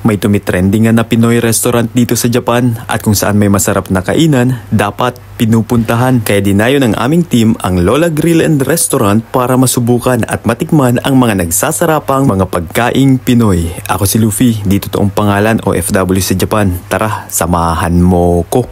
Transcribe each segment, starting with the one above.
May tumitrendingan na Pinoy restaurant dito sa Japan at kung saan may masarap na kainan, dapat pinupuntahan. Kaya dinayo ng aming team ang Lola Grill and Restaurant para masubukan at matikman ang mga nagsasarapang mga pagkaing Pinoy. Ako si Luffy, dito toong pangalan OFW sa Japan. Tara, samahan mo ko.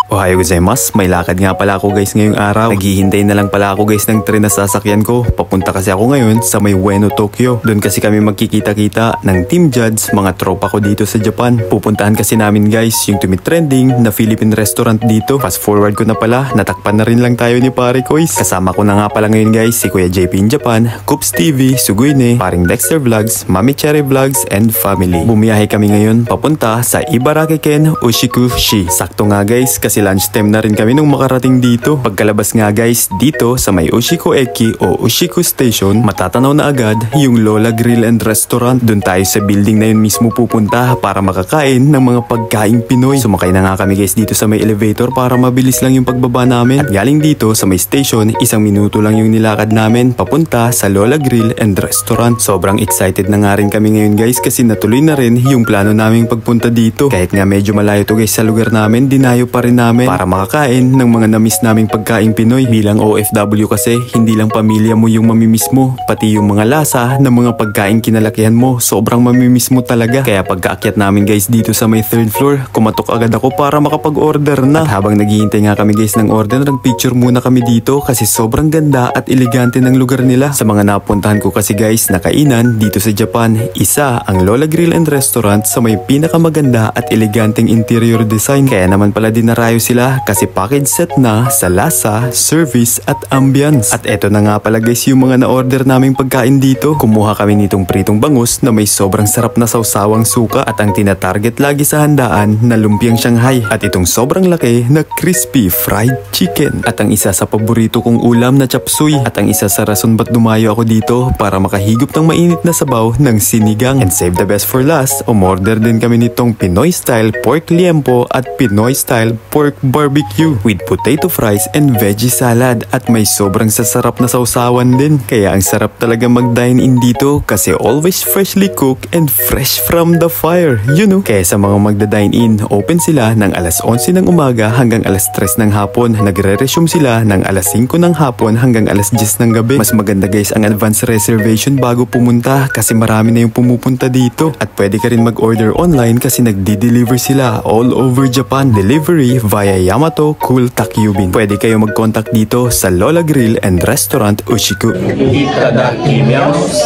Ohayo gozaimasu, may lakad nga pala ako guys ngayong araw. Naghihintay na lang pala ako guys ng tren na sasakyan ko. Papunta kasi ako ngayon sa may Ueno, Tokyo. Doon kasi kami magkikita-kita ng Team Judge, mga tropa ko dito sa Japan. Pupuntahan kasi namin guys yung tumitrending na Philippine restaurant dito. Fast forward ko na pala, natakpan na rin lang tayo ni Pare Kois. Kasama ko na nga pala ngayon guys si Kuya JP in Japan, Coops TV, Suguine, Paring Dexter Vlogs, Mami Cherry Vlogs, and family. Bumiyahe kami ngayon papunta sa Ibaraki-ken Ushikushi. Sakto nga guys kasi lunchtime na rin kami nung makarating dito. Pagkalabas nga guys dito sa may Ushiko Eki o Ushiko Station, matatanaw na agad yung Lola Grill and Restaurant. Doon tayo sa building na yun mismo pupunta para makakain ng mga pagkaing Pinoy. Sumakay na nga kami guys dito sa may elevator para mabilis lang yung pagbaba namin. At galing dito sa may station, 1 minuto lang yung nilakad namin papunta sa Lola Grill and Restaurant. Sobrang excited na nga rin kami ngayon guys kasi natuloy na rin yung plano naming pagpunta dito. Kahit nga medyo malayo to guys sa lugar namin, dinayo pa rin namin para makakain ng mga namiss naming pagkaing Pinoy. Bilang OFW kasi, hindi lang pamilya mo yung mamimiss mo, pati yung mga lasa ng mga pagkaing kinalakihan mo, sobrang mamimiss mo talaga. Kaya pagkaakyat namin guys dito sa may 3rd floor, kumatok agad ako para makapag-order na. At habang naghihintay nga kami guys ng order, nag-picture muna kami dito kasi sobrang ganda at elegante ng lugar nila. Sa mga napuntahan ko kasi guys na kainan dito sa Japan, isa ang Lola Grill and Restaurant sa may pinakamaganda at eleganteng interior design. Kaya naman pala dinarayo sila kasi package set na sa lasa, service at ambience. At eto na nga pala guys yung mga na-order naming pagkain dito. Kumuha kami nitong pritong bangus na may sobrang sarap na sawsawang suka at ang tinatarget lagi sa handaan na lumpiang Shanghai. At itong sobrang laki na crispy fried chicken. At ang isa sa paborito kong ulam na chop suey. At ang isa sa rason ba't dumayo ako dito para makahigop ng mainit na sabaw ng sinigang. And save the best for last, umorder din kami nitong Pinoy style pork liempo at Pinoy style pork barbecue with potato fries and veggie salad at may sobrang sasarap na sausawan din. Kaya ang sarap talaga mag-dine in dito kasi always freshly cooked and fresh from the fire, you know. Kaya sa mga magda-dine in, open sila ng alas 11 ng umaga hanggang alas 3 ng hapon. Nagre-resume sila ng alas 5 ng hapon hanggang alas 10 ng gabi. Mas maganda guys ang advance reservation bago pumunta kasi marami na yung pumupunta dito. At pwede ka rin mag-order online kasi nagdi-deliver sila all over Japan. Delivery via Yamato Cool Takyubin. Pwede kayo mag-contact dito sa Lola Grill and Restaurant Ushiko. Itadakimasu.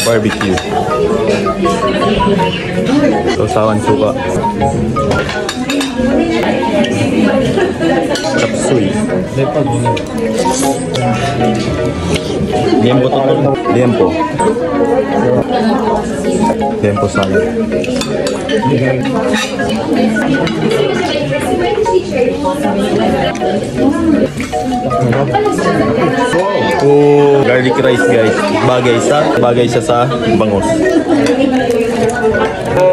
Barbecue. Sausawan suka. Chop suey. Liempo to. Liempo. Liempo salad. Oh, garlic rice guys. Bagay siya sa bangus.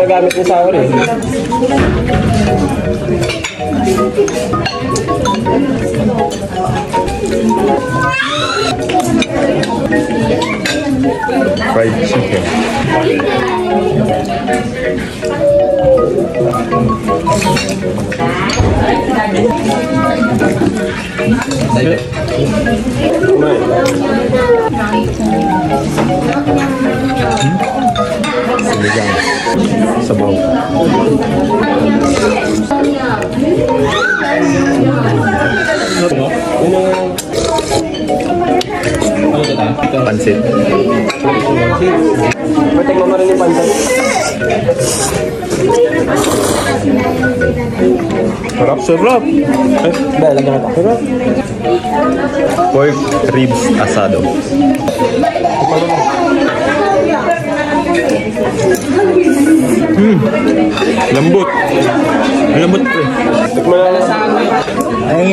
Gamit ng sour eh. Fried chicken. Sinigang. Sabaw. Pansit. Pwede mo marin yung pansit. Sarap. Dahil lang ka. Sarap. Pork ribs asado. Lambot. Lambot pre. Tikman na sa akin. Ay,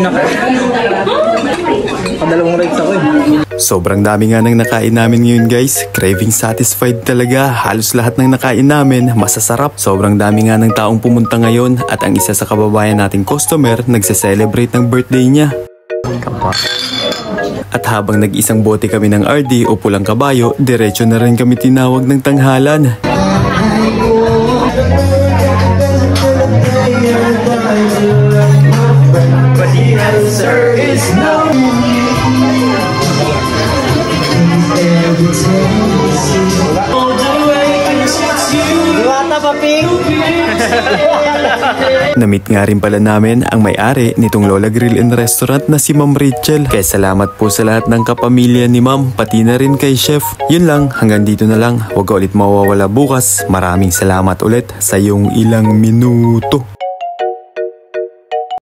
Kadalawang rights ako eh. Sobrang dami nga ng nakain namin ngayon guys. Craving satisfied talaga. Halos lahat ng nakain namin masasarap. Sobrang dami nga ng taong pumunta ngayon at ang isa sa kababayan nating customer nagse-celebrate ng birthday niya. At habang nag-isang bote kami ng RD o pulang kabayo, diretso na rin kami tinawag ng tanghalan. But the answer is no. Diwata pa, Ping! Namit nga rin pala namin ang may-ari nitong Lola Grill and Restaurant na si Ma'am Rachel. Kaya salamat po sa lahat ng kapamilya ni Ma'am, pati na rin kay Chef. Yun lang, hanggang dito na lang. Huwag ka ulit mawawala bukas. Maraming salamat ulit sa iyong ilang minuto.